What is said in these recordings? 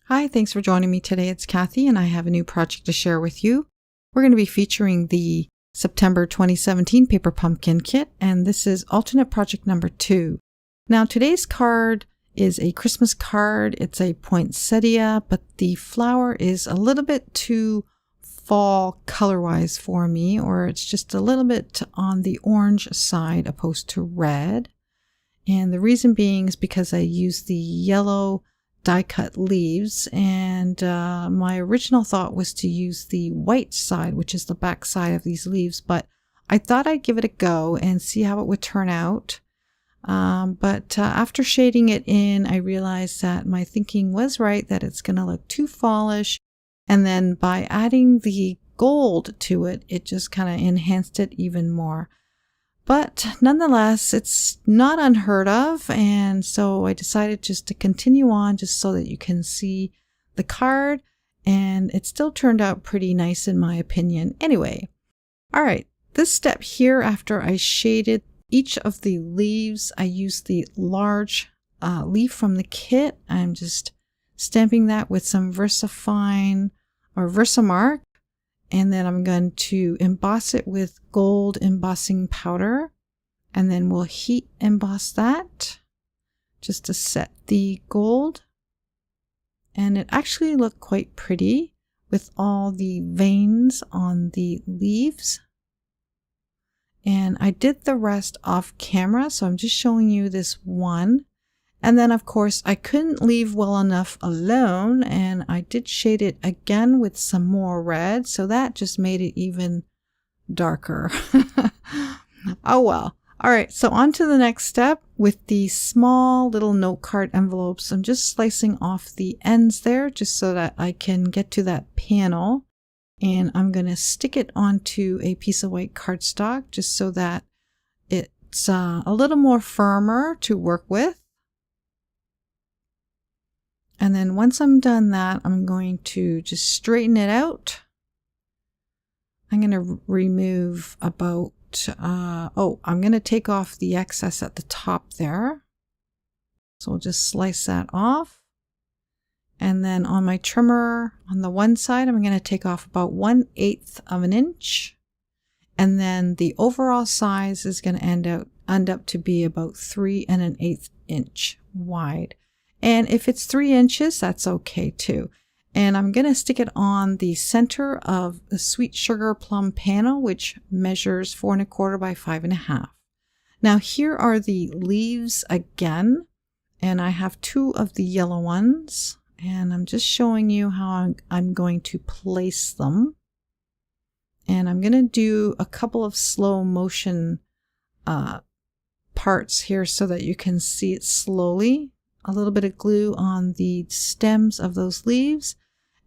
Hi, thanks for joining me today. It's Kathie, and I have a new project to share with you. We're going to be featuring the September 2017 Paper Pumpkin Kit, and this is alternate project number 2. Now, today's card is a Christmas card. It's a poinsettia, but the flower is a little bit too fall color-wise for me, or it's just a little bit on the orange side opposed to red. And the reason being is because I used the yellow die-cut leaves, and my original thought was to use the white side, which is the back side of these leaves, but I thought I'd give it a go and see how it would turn out. But after shading it in, I realized that my thinking was right, that it's going to look too fallish, and then by adding the gold to it, it just kind of enhanced it even more. But nonetheless, it's not unheard of, and so I decided just to continue on just so that you can see the card, and it still turned out pretty nice in my opinion. Anyway, all right, this step here, after I shaded each of the leaves, I used the large leaf from the kit. I'm just stamping that with some VersaFine or Versamark. And then I'm going to emboss it with gold embossing powder. And then we'll heat emboss that just to set the gold. And it actually looked quite pretty with all the veins on the leaves. And I did the rest off camera, so I'm just showing you this one. And then, of course, I couldn't leave well enough alone, and I did shade it again with some more red, so that just made it even darker. Oh well. All right, so on to the next step. With the small little note card envelopes, I'm just slicing off the ends there just so that I can get to that panel. And I'm going to stick it onto a piece of white cardstock just so that it's a little more firmer to work with. And then once I'm done that, I'm going to just straighten it out. I'm going to remove about, I'm going to take off the excess at the top there. So we'll just slice that off. And then on my trimmer on the one side, I'm going to take off about 1/8 of an inch. And then the overall size is going to end up to be about 3 1/8 inch wide. And if it's 3 inches, that's okay too. And I'm going to stick it on the center of the sweet sugar plum panel, which measures 4 1/4 by 5 1/2. Now here are the leaves again, and I have 2 of the yellow ones. And I'm just showing you how I'm going to place them. And I'm going to do a couple of slow motion parts here so that you can see it slowly. A little bit of glue on the stems of those leaves.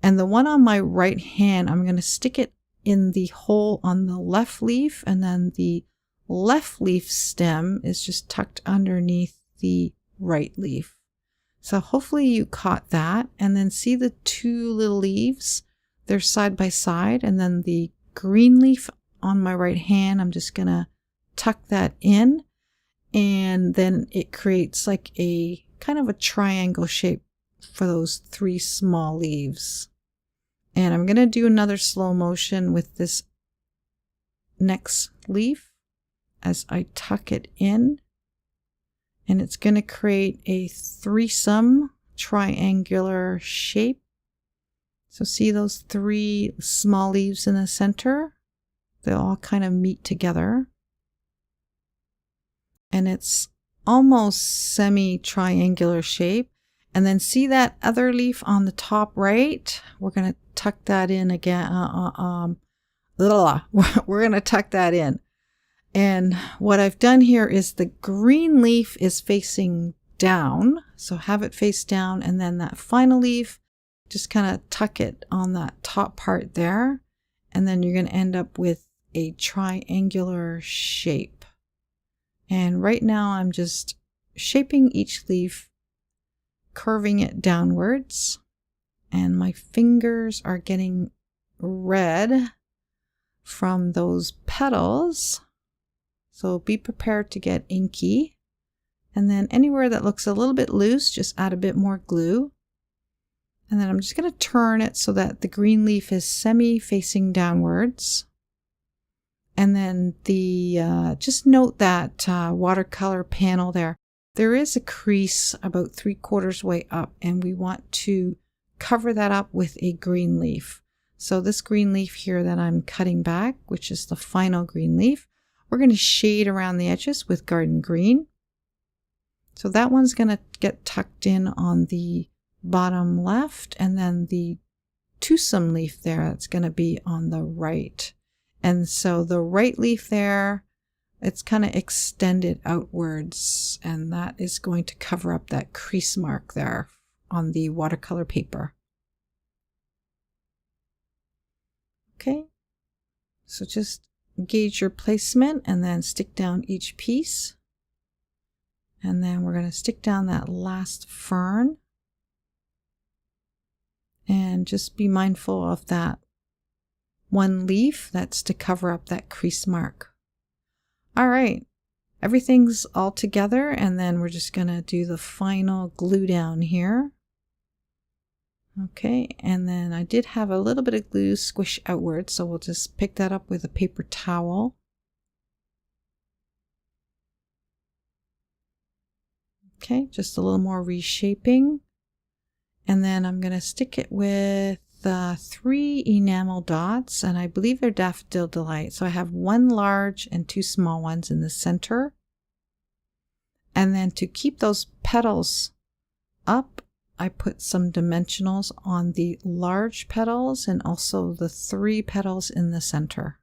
And the one on my right hand, I'm going to stick it in the hole on the left leaf. And then the left leaf stem is just tucked underneath the right leaf. So hopefully you caught that, and then see the 2 little leaves, they're side by side, and then the green leaf on my right hand, I'm just going to tuck that in, and then it creates like a kind of a triangle shape for those 3 small leaves. And I'm going to do another slow motion with this next leaf as I tuck it in. And it's going to create a threesome triangular shape. So see those 3 small leaves in the center? They all kind of meet together. And it's almost semi-triangular shape. And then see that other leaf on the top right? We're going to tuck that in again. We're going to tuck that in. And what I've done here is the green leaf is facing down. So have it face down, and then that final leaf, just kind of tuck it on that top part there. And then you're going to end up with a triangular shape. And right now I'm just shaping each leaf, curving it downwards. And my fingers are getting red from those petals. So be prepared to get inky. And then anywhere that looks a little bit loose, just add a bit more glue. And then I'm just going to turn it so that the green leaf is semi-facing downwards. And then just note that watercolor panel there. There is a crease about 3/4 way up, and we want to cover that up with a green leaf. So this green leaf here that I'm cutting back, which is the final green leaf, we're going to shade around the edges with garden green. So that one's going to get tucked in on the bottom left, and then the twosome leaf there, that's going to be on the right. And so the right leaf there, it's kind of extended outwards, and that is going to cover up that crease mark there on the watercolor paper. Okay, so just gauge your placement and then stick down each piece. And then we're going to stick down that last fern. And just be mindful of that one leaf that's to cover up that crease mark. All right, everything's all together, and then we're just going to do the final glue down here. Okay, and then I did have a little bit of glue squish outwards, so we'll just pick that up with a paper towel. Okay, just a little more reshaping. And then I'm going to stick it with 3 enamel dots, and I believe they're Daffodil Delight. So I have 1 large and 2 small ones in the center. And then to keep those petals up, I put some dimensionals on the large petals and also the 3 petals in the center.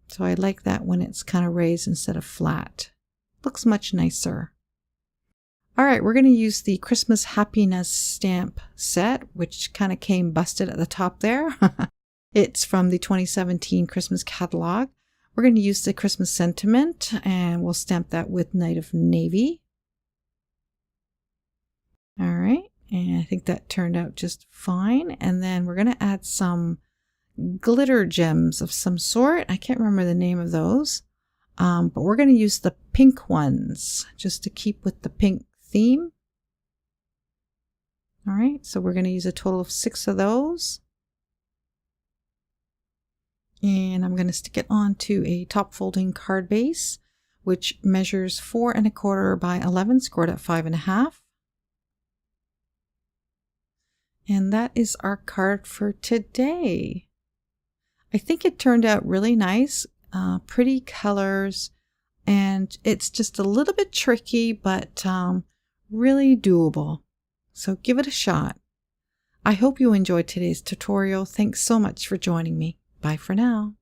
So I like that when it's kind of raised instead of flat. Looks much nicer. All right, we're going to use the Christmas Happiness stamp set, which kind of came busted at the top there. It's from the 2017 Christmas catalog. We're going to use the Christmas sentiment, and we'll stamp that with Night of Navy. All right, and I think that turned out just fine. And then we're going to add some glitter gems of some sort. I can't remember the name of those, but we're going to use the pink ones just to keep with the pink theme. All right, so we're going to use a total of 6 of those. And I'm going to stick it onto a top folding card base, which measures 4 1/4 by 11, scored at 5 1/2. And that is our card for today. I think it turned out really nice, pretty colors, and it's just a little bit tricky, but really doable. So give it a shot. I hope you enjoyed today's tutorial. Thanks so much for joining me. Bye for now.